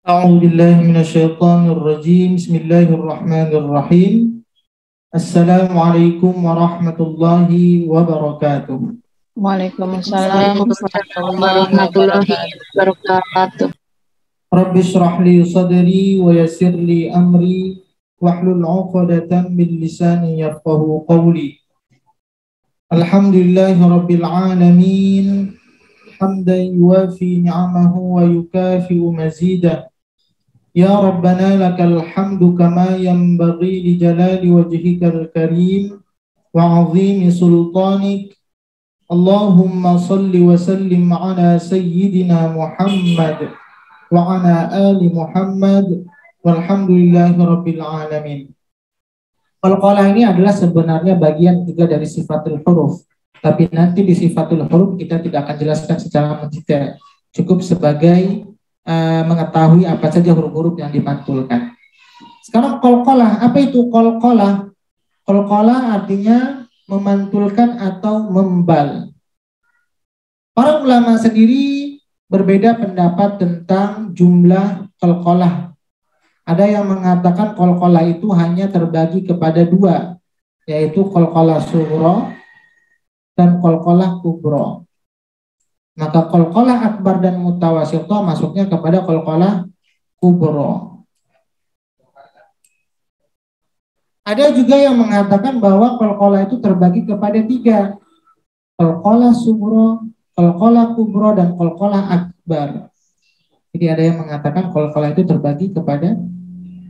أعوذ بالله من الشيطان الرجيم بسم الله الرحمن الرحيم السلام عليكم ورحمة الله وبركاته Waalaikumsalam warahmatullahi wabarakatuh. رب اشرح لي صدري ويسر لي أمري واحلل عقدة من لساني يفقه قولي الحمد لله رب العالمين حمدا يوافي نعمه ويكافئ مزيده يا ربنا لك الحمد كما ينبغي لجلال وجهك الكريم وعظيم سلطانك اللهم صل وسلم على سيدنا محمد وعلى آل محمد والحمد لله رب العالمين. Qalqalah ini adalah sebenarnya bagian juga dari sifatul huruf, tapi nanti di sifatul huruf kita tidak akan jelaskan secara mendetail, cukup sebagai mengetahui apa saja huruf-huruf yang dimantulkan. Sekarang qalqalah, apa itu qalqalah? Qalqalah artinya memantulkan atau membal. Para ulama sendiri berbeda pendapat tentang jumlah qalqalah. Ada yang mengatakan qalqalah itu hanya terbagi kepada dua, yaitu qalqalah sughra dan qalqalah kubra. Maka qalqalah akbar dan mutawassithah masuknya kepada qalqalah kubra. Ada juga yang mengatakan bahwa qalqalah itu terbagi kepada tiga, qalqalah sughra, qalqalah kubra, dan qalqalah akbar. Jadi ada yang mengatakan qalqalah itu terbagi kepada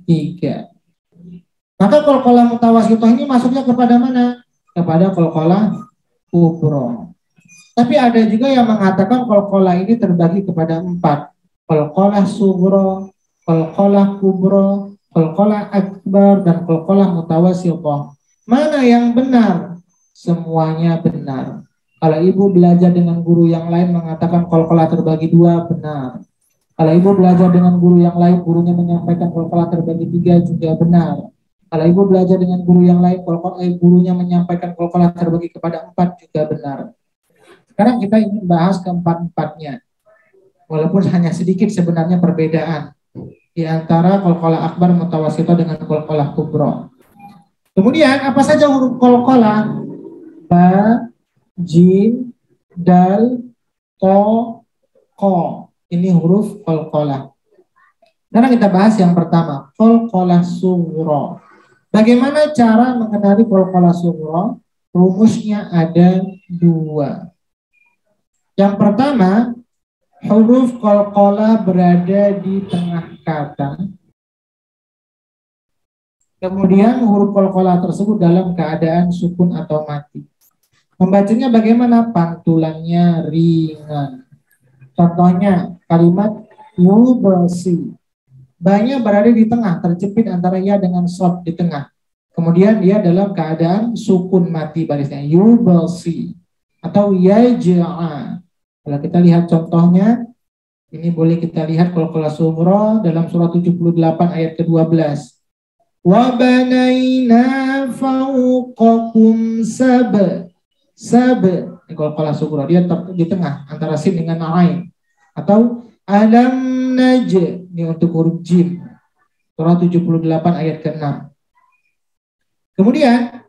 tiga. Maka qalqalah mutawassithah ini masuknya kepada mana? Kepada qalqalah kubra. Tapi ada juga yang mengatakan qalqalah ini terbagi kepada empat, qalqalah sughra, qalqalah kubra, qalqalah akbar, dan qalqalah mutawassithah. Mana yang benar? Semuanya benar. Kalau ibu belajar dengan guru yang lain mengatakan qalqalah terbagi dua, benar. Kalau ibu belajar dengan guru yang lain, gurunya menyampaikan qalqalah terbagi tiga, juga benar. Kalau ibu belajar dengan guru yang lain, gurunya menyampaikan qalqalah terbagi kepada empat, juga benar. Sekarang kita ingin bahas keempat-empatnya. Walaupun hanya sedikit sebenarnya perbedaan di antara qalqalah akbar, mutawassithah dengan qalqalah kubra. Kemudian apa saja huruf qalqalah? Ba, jim, dal, to, ko. Ini huruf qalqalah. Sekarang kita bahas yang pertama, qalqalah sughra. Bagaimana cara mengenali qalqalah sughra? Rumusnya ada dua. Yang pertama, huruf qalqalah berada di tengah kata. Kemudian huruf qalqalah tersebut dalam keadaan sukun atau mati. Membacanya bagaimana? Pantulannya ringan. Contohnya kalimat yubasi. Ba-nya berada di tengah, terjepit antara ya dengan shad di tengah. Kemudian dia dalam keadaan sukun mati barisnya. Yubasi atau yaj'a. Kalau kita lihat contohnya, ini boleh kita lihat qalqalah sughra dalam surah 78 ayat ke-12. Wa banaina fawqakum sab. Ini qalqalah sughra, dia di tengah antara sin dengan ain. Atau alam naj, ini untuk huruf jim. Surah 78 ayat ke-6. Kemudian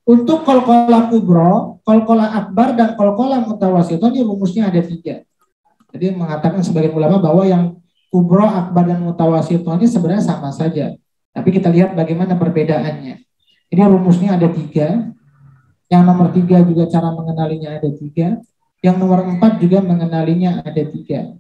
untuk qalqalah kubra, qalqalah akbar, dan qalqalah mutawassithah ini rumusnya ada tiga. Jadi mengatakan sebagian ulama bahwa yang kubra, akbar, dan mutawassithah ini sebenarnya sama saja. Tapi kita lihat bagaimana perbedaannya. Ini rumusnya ada tiga. Yang nomor tiga juga cara mengenalinya ada tiga. Yang nomor 4 juga mengenalinya ada tiga.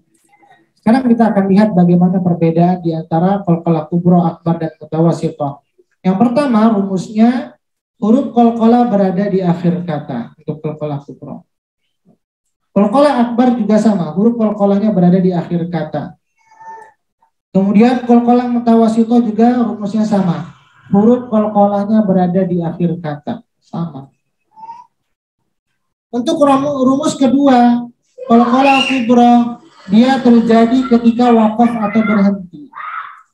Sekarang kita akan lihat bagaimana perbedaan di antara qalqalah kubra, akbar, dan mutawassithah. Yang pertama rumusnya, huruf qalqalah berada di akhir kata untuk qalqalah kubra. Qalqalah akbar juga sama, huruf qalqalahnya berada di akhir kata. Kemudian qalqalah mutawassithah juga rumusnya sama, huruf qalqalahnya berada di akhir kata, sama. Untuk rumus kedua, qalqalah kubra, dia terjadi ketika waqaf atau berhenti.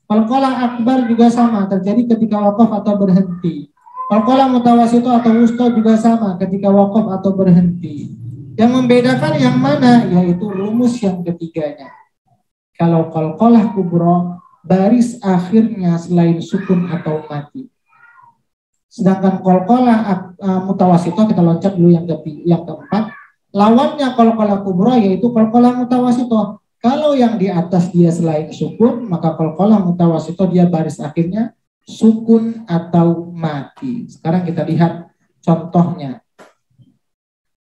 Qalqalah akbar juga sama, terjadi ketika waqaf atau berhenti. Qalqalah mutawassithah atau wusta juga sama, ketika waqaf atau berhenti. Yang membedakan yang mana? Yaitu rumus yang ketiganya. Kalau qalqalah kubro, baris akhirnya selain sukun atau mati. Sedangkan qalqalah mutawasithah, kita loncat dulu yang keempat. Lawannya qalqalah kubro yaitu qalqalah mutawasithah. Kalau yang di atas dia selain sukun, maka qalqalah mutawasithah dia baris akhirnya sukun atau mati. Sekarang kita lihat contohnya.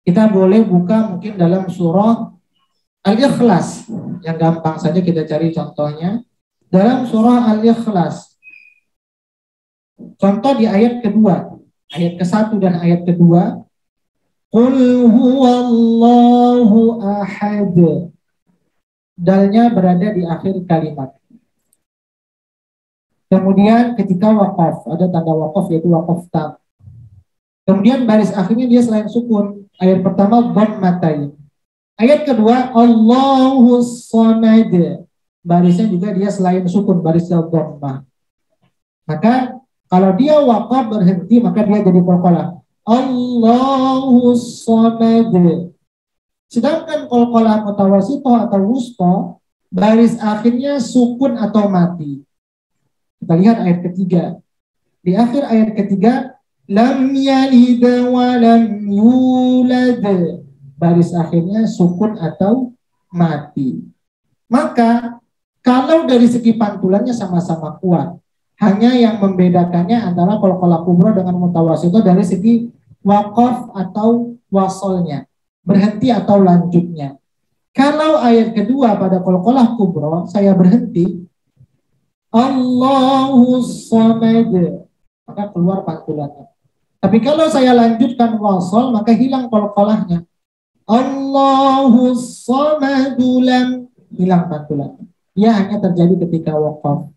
Kita boleh buka mungkin dalam surah Al-Ikhlas. Yang gampang saja kita cari contohnya. Dalam surah Al-Ikhlas. Contoh di ayat kedua. Ayat ke-1 dan ayat kedua. Qul huwallahu ahad. Dalnya berada di akhir kalimat. Kemudian ketika waqaf, ada tanda waqaf yaitu waqaf tam. Kemudian baris akhirnya dia selain sukun. Ayat pertama dhammatain. Ayat kedua Allahus samad. Barisnya juga dia selain sukun, barisnya dhammah. Maka kalau dia waqaf berhenti maka dia jadi qalqalah. Allahus samad. Sedangkan qalqalah mutawasithah atau wusta, baris akhirnya sukun atau mati. Kita lihat ayat ketiga. Di akhir ayat ketiga, lam yalid wa lam yulad. Baris akhirnya sukun atau mati. Maka kalau dari segi pantulannya sama-sama kuat, hanya yang membedakannya antara qalqalah kubra dengan mutawasithah dari segi waqaf atau wasolnya, berhenti atau lanjutnya. Kalau ayat kedua pada qalqalah kubra saya berhenti, Allahus samad, maka keluar pantulannya. Tapi kalau saya lanjutkan wasol, maka hilang qalqalahnya. Allahus samadu lam, hilang pantulannya. Ia hanya terjadi ketika waqaf.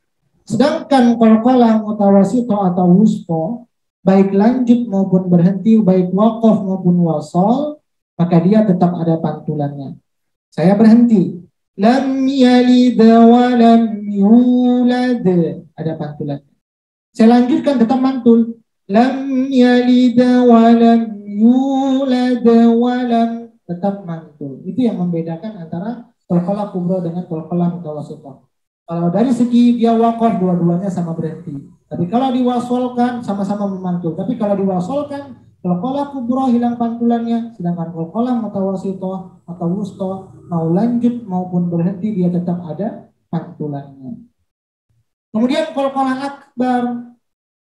Sedangkan qalqalah mutawasithah atau wusta, baik lanjut maupun berhenti, baik waqaf maupun wasol, maka dia tetap ada pantulannya. Saya berhenti. Lam yalid wa lam yulad, ada pantulannya. Saya lanjutkan tetap mantul. Lam yalid wa lam yulad wa lam, tetap mantul. Itu yang membedakan antara qalqalah kubra dengan qalqalah mutawasithah. Kalau dari segi dia waqaf, dua-duanya sama berhenti. Tapi kalau diwasolkan sama-sama memantul. Tapi kalau diwasolkan, qalqalah kubra hilang pantulannya, sedangkan qalqalah mutawasithah atau wusta mau lanjut maupun berhenti dia tetap ada pantulannya. Kemudian qalqalah akbar,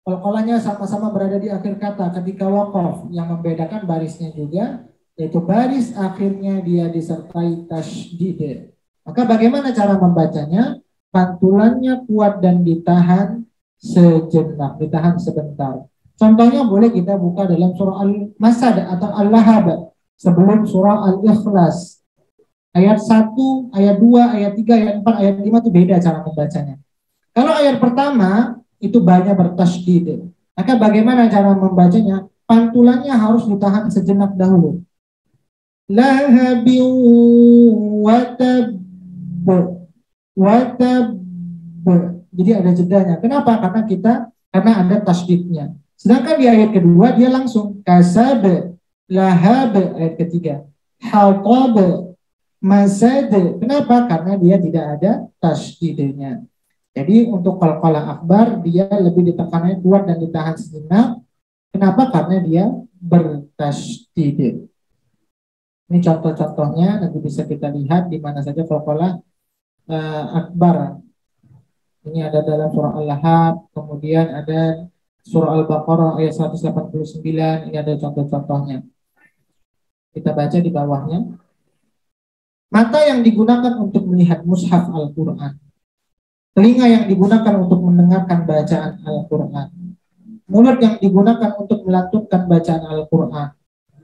qalqalahnya sama-sama berada di akhir kata ketika waqaf. Yang membedakan barisnya juga, yaitu baris akhirnya dia disertai tasydid. Maka bagaimana cara membacanya? Pantulannya kuat dan ditahan sejenak, ditahan sebentar. Contohnya boleh kita buka dalam surah Al-Masad atau Al-Lahab sebelum surah Al-Ikhlas. Ayat 1, ayat 2, ayat 3, ayat 4, ayat 5 itu beda cara membacanya. Kalau ayat pertama itu banyak bertasydid. Maka bagaimana cara membacanya? Pantulannya harus ditahan sejenak dahulu. Lahabin watab, watab. Jadi ada jedanya. Kenapa? Karena ada tasydidnya. Sedangkan di ayat kedua dia langsung kasab, lahab, ayat ketiga. Hatab, masad. Kenapa? Karena dia tidak ada tasydidnya. Jadi untuk qalqalah akbar dia lebih ditekannya kuat dan ditahan sejenak. Kenapa? Karena dia bertasydid. Ini contoh-contohnya, nanti bisa kita lihat di mana saja qalqalah akbar. Ini ada dalam surah Al-Lahab, kemudian ada surah Al-Baqarah ayat 189, ini ada contoh-contohnya. Kita baca di bawahnya. Mata yang digunakan untuk melihat mushaf Al-Quran, telinga yang digunakan untuk mendengarkan bacaan Al-Quran, mulut yang digunakan untuk melantunkan bacaan Al-Quran,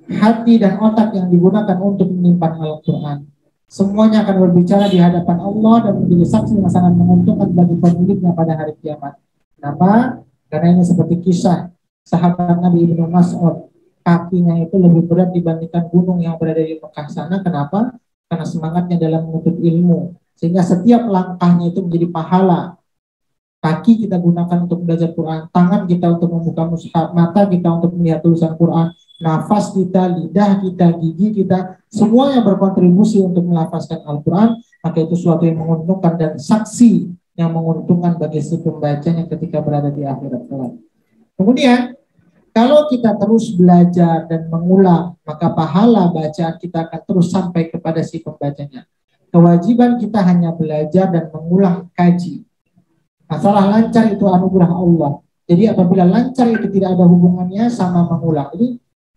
hati dan otak yang digunakan untuk menyimpan Al-Quran, semuanya akan berbicara di hadapan Allah dan menjadi saksi yang sangat menguntungkan bagi pemiliknya pada hari kiamat. Kenapa? Karena ini seperti kisah sahabat Nabi Ibnu Mas'ud, kakinya itu lebih berat dibandingkan gunung yang berada di Mekah sana. Kenapa? Karena semangatnya dalam menuntut ilmu, sehingga setiap langkahnya itu menjadi pahala. Kaki kita gunakan untuk belajar Quran, tangan kita untuk membuka mushaf, mata kita untuk melihat tulisan Quran, nafas kita, lidah kita, gigi kita, semuanya berkontribusi untuk melafazkan Al-Quran. maka itu suatu yang menguntungkan dan saksi yang menguntungkan bagi si pembacanya ketika berada di akhirat kelak. Kemudian kalau kita terus belajar dan mengulang, maka pahala bacaan kita akan terus sampai kepada si pembacanya. Kewajiban kita hanya belajar dan mengulang kaji. Masalah lancar itu anugerah Allah. Jadi apabila lancar itu tidak ada hubungannya sama mengulang.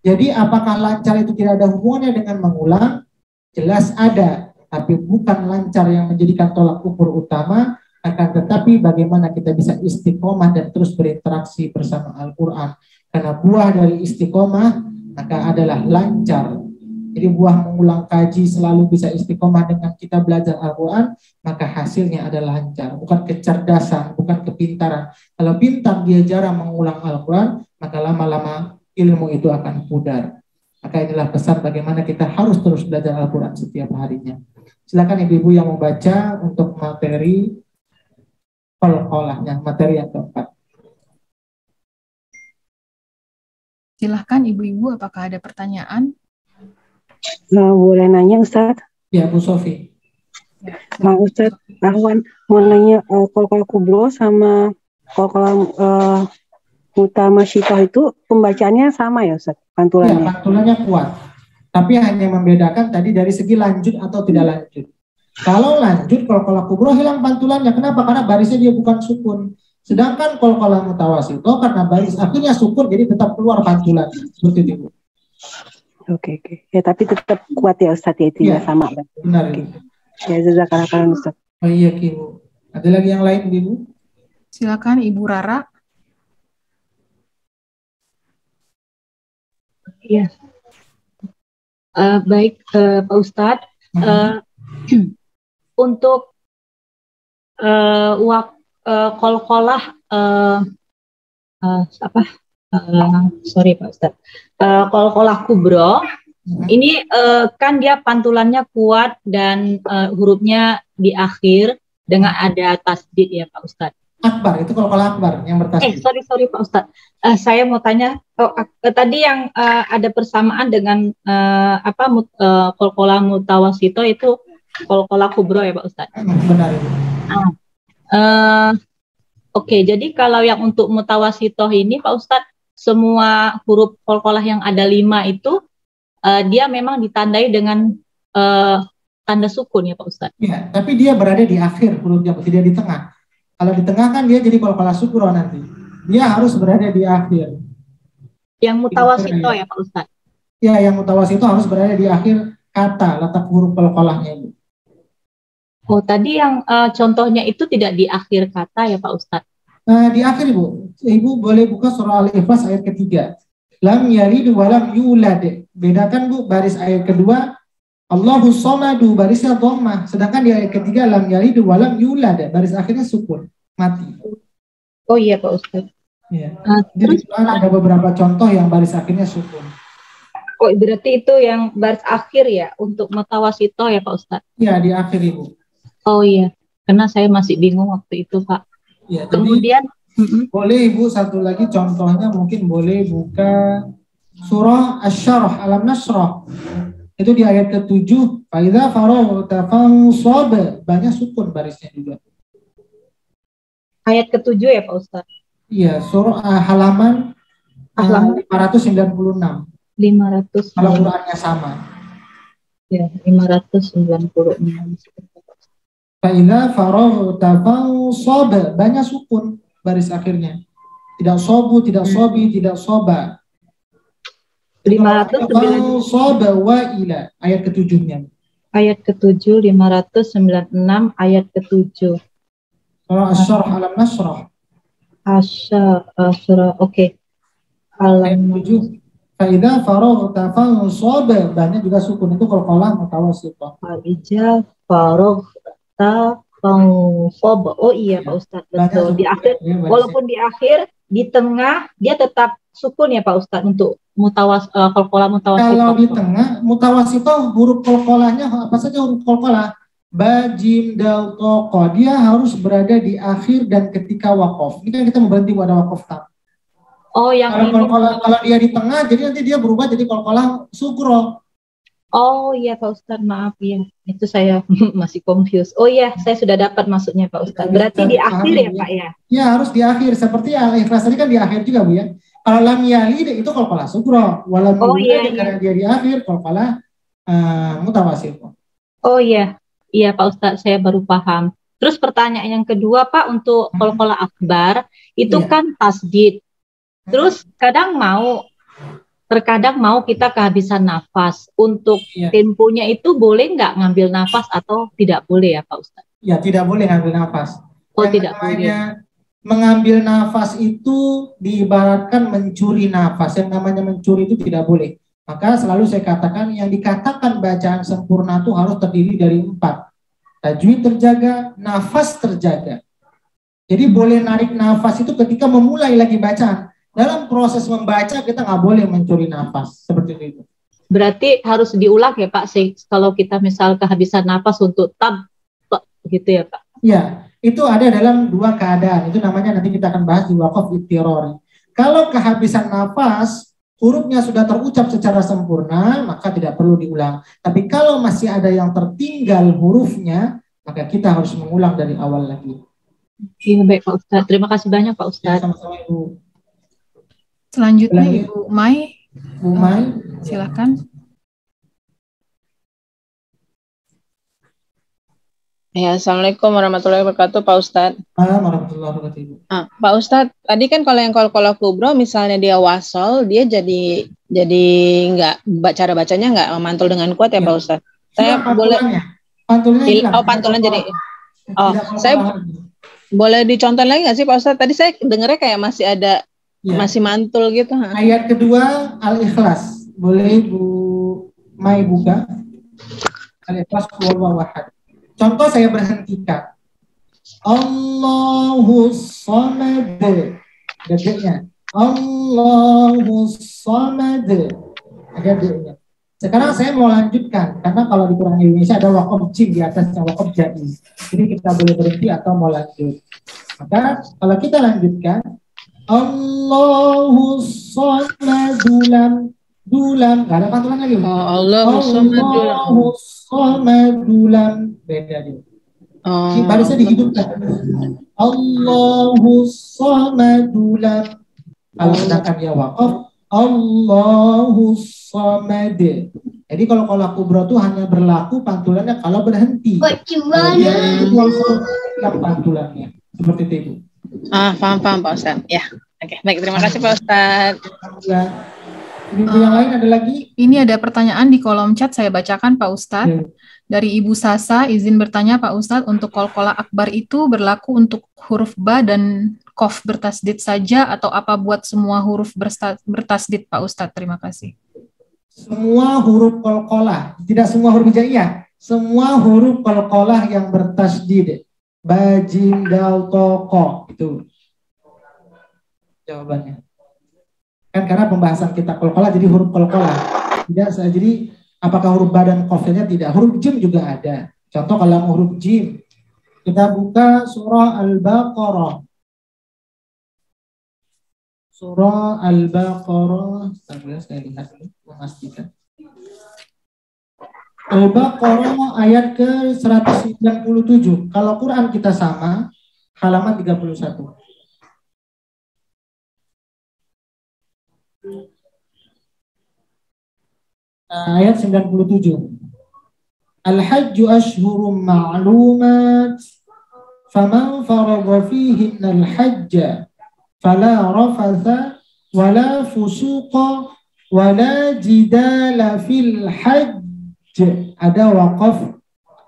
Jadi apakah lancar itu tidak ada hubungannya dengan mengulang? Jelas ada, tapi bukan lancar yang menjadikan tolak ukur utama, akan tetapi bagaimana kita bisa istiqomah dan terus berinteraksi bersama Al-Quran. Karena buah dari istiqomah maka adalah lancar. Jadi buah mengulang kaji selalu bisa istiqomah dengan kita belajar Al-Quran, maka hasilnya adalah lancar. Bukan kecerdasan, bukan kepintaran. Kalau pintar dia jarang mengulang Al-Quran, maka lama-lama ilmu itu akan pudar. Maka inilah pesan bagaimana kita harus terus belajar Al-Quran setiap harinya. Silakan ibu-ibu yang membaca untuk materi qalqalahnya, materi yang keempat. Silahkan ibu-ibu, apakah ada pertanyaan? Boleh nanya Ustaz? Ya, Bu Sofi. Ya, Ustaz, Ahwan mau nanya qalqalah kubro sama qalqalah mutamasyithah itu pembacaannya sama ya Ustaz? Pantulannya? Ya, pantulannya kuat. Tapi hanya membedakan tadi dari segi lanjut atau tidak lanjut. Kalau lanjut, qalqalah kubro hilang pantulannya. Kenapa? Karena barisnya dia bukan sukun. Sedangkan qalqalah mutawassithah karena baris akhirnya sukun, jadi tetap keluar pantulan. Seperti itu. Oke. Ya tapi tetap kuat ya Ustaz ya, itu ya, sama. Benar. Okay. Ya jazakallah khairan Ustaz. Oh iya Ibu. Ada lagi yang lain Ibu? Silakan Ibu Rara. Iya. Baik Pak Ustadz. Untuk qalqalah sorry Pak Ustadz. Qalqalah kubro ini kan dia pantulannya kuat dan hurufnya di akhir dengan ada tasdid ya Pak Ustadz. Akbar, itu qalqalah akbar yang bertasdid. Sorry Pak Ustadz. Saya mau tanya, tadi yang ada persamaan dengan qalqalah mutawassithah itu qalqalah kubro ya Pak Ustadz. Benar. Oke, jadi kalau yang untuk mutawassithah ini Pak Ustadz, semua huruf qalqalah yang ada 5 itu dia memang ditandai dengan tanda sukun ya Pak Ustadz. Iya, tapi dia berada di akhir hurufnya, tidak di tengah. Kalau di tengah kan dia jadi qalqalah sukro nanti. Dia harus berada di akhir. Yang mutawassithah ya Pak Ustadz. Ya, yang mutawassithah harus berada di akhir kata, letak huruf qalqalahnya itu. Oh, tadi yang contohnya itu tidak di akhir kata ya Pak Ustadz? Di akhir Ibu. Ibu boleh buka surah Al-Ikhlas ayat ketiga. Lam yalid wa lam yulad. Bedakan Bu, baris ayat kedua Allahus somadu, barisnya dhammah. Sedangkan di ayat ketiga lam yalid wa lam yulad, baris akhirnya sukun, mati. Oh iya Pak Ustadz. Ya. Jadi ada beberapa contoh yang baris akhirnya sukun. Oh, berarti itu yang baris akhir ya untuk mutawassithah ya Pak Ustadz? Ya, di akhir Ibu. Oh iya, karena saya masih bingung waktu itu Pak. Ya, kemudian boleh Ibu satu lagi contohnya, mungkin boleh buka surah Asy-Syarh, Alam Nashrah. Itu di ayat ke-7, fa idza faraghta fansab, banyak sukun barisnya juga. Ayat ke-7 ya Pak Ustadz? Iya, surah halaman 596. 500. Kalau Qurannya sama. Ya, 596. Fa'idha faraghta fansab, banyak sukun baris akhirnya. Tidak sobu, tidak sobi, tidak soba. 596 soba wa ila, ayat ke-7-nya. Ayat ke-7, 596 ayat ke-7. Surah Asy-Syarh Alam Nashrah. Asy-Syarh, oke. Alam 7. Fa'idha faraghta fansab, banyak juga sukun, itu qalqalah mutawassithah. Fa'idha faraghta fansab. Oh iya Pak Ustadz, betul. Di akhir, walaupun di akhir, di tengah dia tetap sukun ya Pak Ustadz untuk qalqalah mutawassithah. Kalau di tengah mutawassithah huruf qalqalahnya apa saja huruf qalqalah? Ba, jim, dal, to, qa. Dia harus berada di akhir dan ketika waqaf. Ini kan kita mau berhenti pada waqaf tam. Oh, yang kalau dia di tengah, jadi nanti dia berubah jadi qalqalah sukro. Oh iya Pak Ustadz, maaf ya. Itu saya masih confused. Oh iya, saya sudah dapat maksudnya Pak Ustadz. Berarti di akhir ya Pak ya? Ya, harus di akhir. Seperti Al-Ikhlas tadi kan di akhir juga Bu ya. Kalau lam yalid itu qalqalah sughra, walam yulad karena dia di akhir qalqalah mutawasit. Oh iya. Iya Pak Ustadz, saya baru paham. Terus pertanyaan yang kedua Pak, untuk qalqalah akbar itu kan tasdid. Terus terkadang mau kita kehabisan nafas. Untuk temponya itu boleh nggak ngambil nafas atau tidak boleh ya Pak Ustadz? Ya, tidak boleh ngambil nafas. Oh, tidak boleh. Mengambil nafas itu diibaratkan mencuri nafas. Yang namanya mencuri itu tidak boleh. Maka selalu saya katakan yang dikatakan bacaan sempurna itu harus terdiri dari 4. Tajwid terjaga, nafas terjaga. Jadi boleh narik nafas itu ketika memulai lagi bacaan. Dalam proses membaca kita nggak boleh mencuri nafas seperti itu. Berarti harus diulang ya Pak, kalau kita misal kehabisan nafas untuk tab gitu ya Pak? Ya, itu ada dalam 2 keadaan. Itu namanya nanti kita akan bahas di waqaf ittirari. Kalau kehabisan nafas, hurufnya sudah terucap secara sempurna, maka tidak perlu diulang. Tapi kalau masih ada yang tertinggal hurufnya, maka kita harus mengulang dari awal lagi. Iya, baik Pak Ustadz. Terima kasih banyak Pak Ustadz. Ya, sama-sama Ibu. Selanjutnya Ibu Mai. Bu Mai, silakan. Ya, Assalamualaikum warahmatullahi wabarakatuh, Pak Ustadz. Warahmatullahi wabarakatuh. Pak Ustadz, tadi kan kalau yang qalqalah kubro, misalnya dia wasol, dia jadi nggak, cara bacanya nggak memantul dengan kuat ya Pak Ustadz. Saya boleh pantulan jadi. Saya boleh dicontoh lagi nggak sih Pak Ustadz? Tadi saya dengarnya kayak masih ada. Masih mantul gitu. Ayat kedua Al-Ikhlas. Boleh Bu Mai buka. Al-Ikhlas huwallahu ahad. Contoh saya berhentikan. Allahus samad. Dedeknya. Allahus samad. Ada dedeknya. Sekarang saya mau lanjutkan karena kalau di Quran Indonesia ada waqaf jim di atasnya waqaf jaiz. Jadi kita boleh berhenti atau mau lanjut. Maka kalau kita lanjutkan Allahus samadulam dulam, nggak ada pantulan lagi. Allahus samadulam, beda dia. Barisnya dihidupkan. Allahus samadulam. Kalau sedangkan dia waqaf, Allahus samad. Jadi kalau qalqalah kubra itu hanya berlaku pantulannya kalau berhenti. Yang pantulannya seperti itu. Paham Pak Ustadz. Ya, oke. Baik, terima kasih Pak Ustadz. Yang lain ada lagi? Ini ada pertanyaan di kolom chat, saya bacakan Pak Ustadz. Dari Ibu Sasa, izin bertanya Pak Ustadz, untuk qalqalah akbar itu berlaku untuk huruf ba dan qaf bertasdid saja atau apa buat semua huruf bertasdid Pak Ustadz? Terima kasih. Semua huruf qalqalah, tidak semua huruf hijaiyah. Semua huruf qalqalah yang bertasdid. Ba, jim, dal, to, ko, itu jawabannya. Kan karena pembahasan kita qalqalah jadi huruf qalqalah. Tidak, jadi apakah huruf ba dan qafnya tidak. Huruf jim juga ada. Contoh kalau huruf jim, kita buka surah Al-Baqarah. Surah Al-Baqarah, saya lihat dulu, memastikan. Al-Baqarah ayat ke-197. Kalau Quran kita sama, halaman 31. Ayat 97. Al-hajju ashhurum ma'lumat, faman farada fihinna al-hajja, fala rafatha, wala fusuqa, wala jidala fil hajj. Ada waqaf.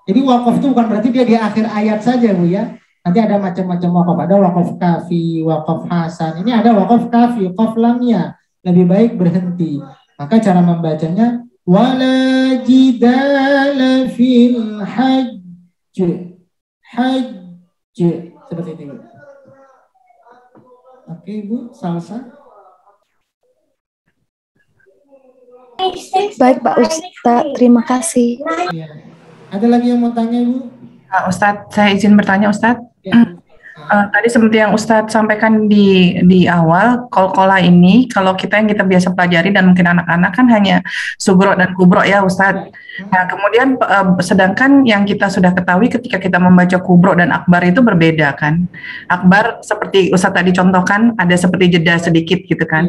Jadi waqaf itu bukan berarti dia di akhir ayat saja Bu ya. Nanti ada macam-macam waqaf. Ada waqaf kafi, waqaf hasan. Ini ada waqaf kafi, qaf lamnya. Lebih baik berhenti. Maka cara membacanya wala jidala fil hajj. Hajj. Seperti itu. Oke Bu, Salsa. Baik Pak Ustadz, terima kasih. Ya. Ada lagi yang mau tanya Ibu? Ustadz, saya izin bertanya Ustadz. Ya. Tadi seperti yang Ustadz sampaikan di awal, kol-kola ini kalau yang kita biasa pelajari dan mungkin anak-anak kan hanya sugro dan kubro ya Ustadz. Nah kemudian sedangkan yang kita sudah ketahui ketika kita membaca kubro dan akbar itu berbeda kan. Akbar seperti Ustadz tadi contohkan ada seperti jeda sedikit gitu kan.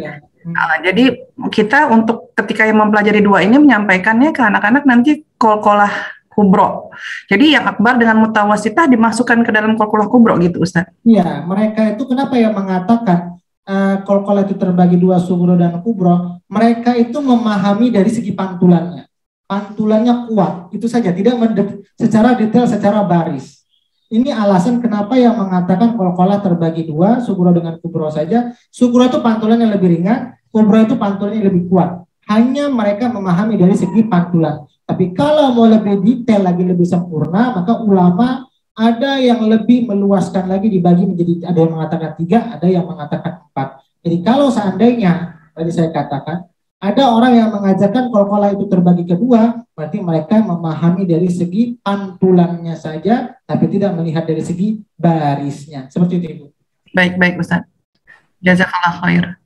Jadi kita untuk ketika yang mempelajari dua ini menyampaikannya ke anak-anak nanti kol-kolah kubro. Jadi yang akbar dengan mutawasitah dimasukkan ke dalam kol-kolah kubro gitu Ustaz. Iya, mereka itu kenapa ya mengatakan kol-kolah itu terbagi dua sugro dan kubro? Mereka itu memahami dari segi pantulannya. Pantulannya kuat, itu saja, tidak secara detail, secara baris. Ini alasan kenapa yang mengatakan kol-kolah terbagi dua, sugro dengan kubro saja. Sugro itu pantulannya lebih ringan, kubro itu pantulannya lebih kuat. Hanya mereka memahami dari segi pantulan. Tapi kalau mau lebih detail lagi, lebih sempurna, maka ulama ada yang lebih meluaskan lagi, dibagi menjadi, ada yang mengatakan 3, ada yang mengatakan 4. Jadi kalau seandainya, tadi saya katakan, ada orang yang mengajarkan kol-kolah itu terbagi kedua, berarti mereka memahami dari segi pantulannya saja, tapi tidak melihat dari segi barisnya. Seperti itu Ibu. Baik Ustaz. Jazakallah khair.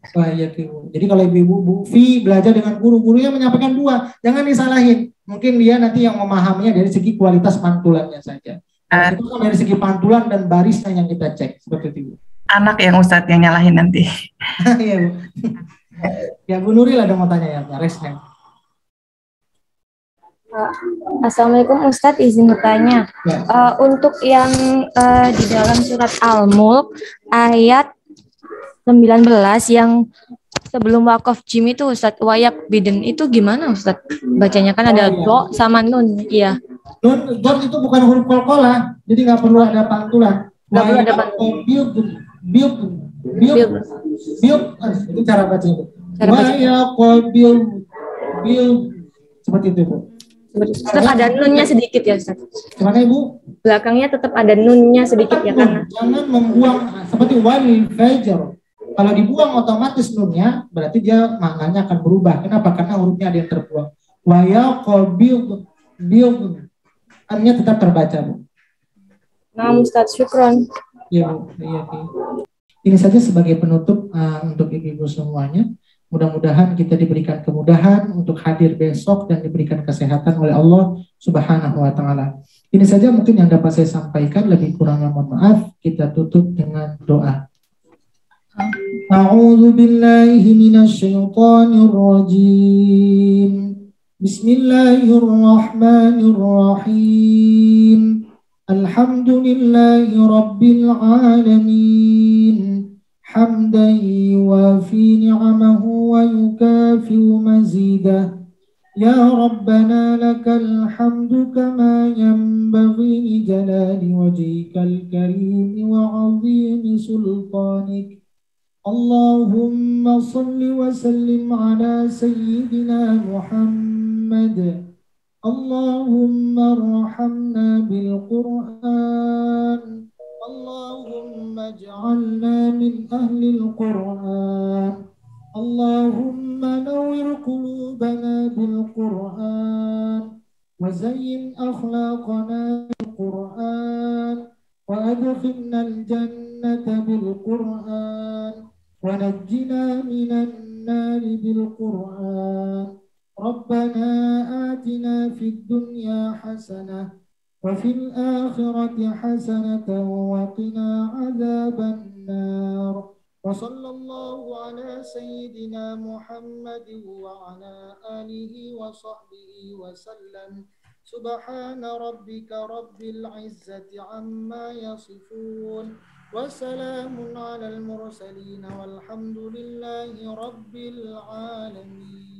Jadi kalau ibu-ibu Bu Fi belajar dengan guru-gurunya menyampaikan 2, jangan disalahin. Mungkin dia nanti yang memahaminya dari segi kualitas pantulannya saja. Itu kan dari segi pantulan dan barisnya yang kita cek. Seperti itu. Anak yang Ustadz yang nyalahin nanti. Iya Bu. Ya Bu Nuril ada mau tanya ya, resmen. Assalamualaikum Ustadz, izin bertanya. Ya. Untuk yang di dalam surat Al-Mulk ayat 19 yang sebelum wakaf jim itu Ustadz, wayak biden itu gimana Ustadz? Bacanya kan ada do sama nun, iya. Nun, dot itu bukan huruf kol-kolah, jadi nggak perlu ada pantulan. Nggak perlu ada pantulan. Biub, itu cara baca itu. Seperti itu Bu. Tetap ada nunnya sedikit ya Ustadz. Gimana Ibu? Belakangnya tetap ada nunnya sedikit ya kan? Jangan membuang seperti wal fajr. Kalau dibuang otomatis nunnya, berarti dia maknanya akan berubah. Kenapa? Karena hurufnya ada yang terbuang. Waya qabil artinya tetap terbaca Bu. Nah Ustadz, syukron. Iya Bu. Iya. Ini saja sebagai penutup untuk ibu-ibu semuanya. Mudah-mudahan kita diberikan kemudahan untuk hadir besok dan diberikan kesehatan oleh Allah Subhanahu wa taala. Ini saja mungkin yang dapat saya sampaikan, lebih kurangnya mohon maaf. Kita tutup dengan doa. A'udzu billahi minasy syaithanir rajim. Bismillahirrahmanirrahim. Alhamdulillahi rabbil alamin. حمدا يوافي نعمه ويكافئ مزيده يا ربنا لك الحمد كما ينبغي لجلال وجهك الكريم وعظيم سلطانك اللهم صل وسلم على سيدنا محمد اللهم ارحمنا بالقرآن اللهم اجعلنا من أهل القرآن اللهم نور قلوبنا بالقرآن وزين أخلاقنا بالقرآن وأدخلنا الجنة بالقرآن ونجنا من النار بالقرآن ربنا آتنا في الدنيا حسنة وفي الآخرة حسنة وقنا عذاب النار وصلى الله على سيدنا محمد وعلى آله وصحبه وسلم سبحان ربك رب العزة عما يصفون وسلام على المرسلين والحمد لله رب العالمين.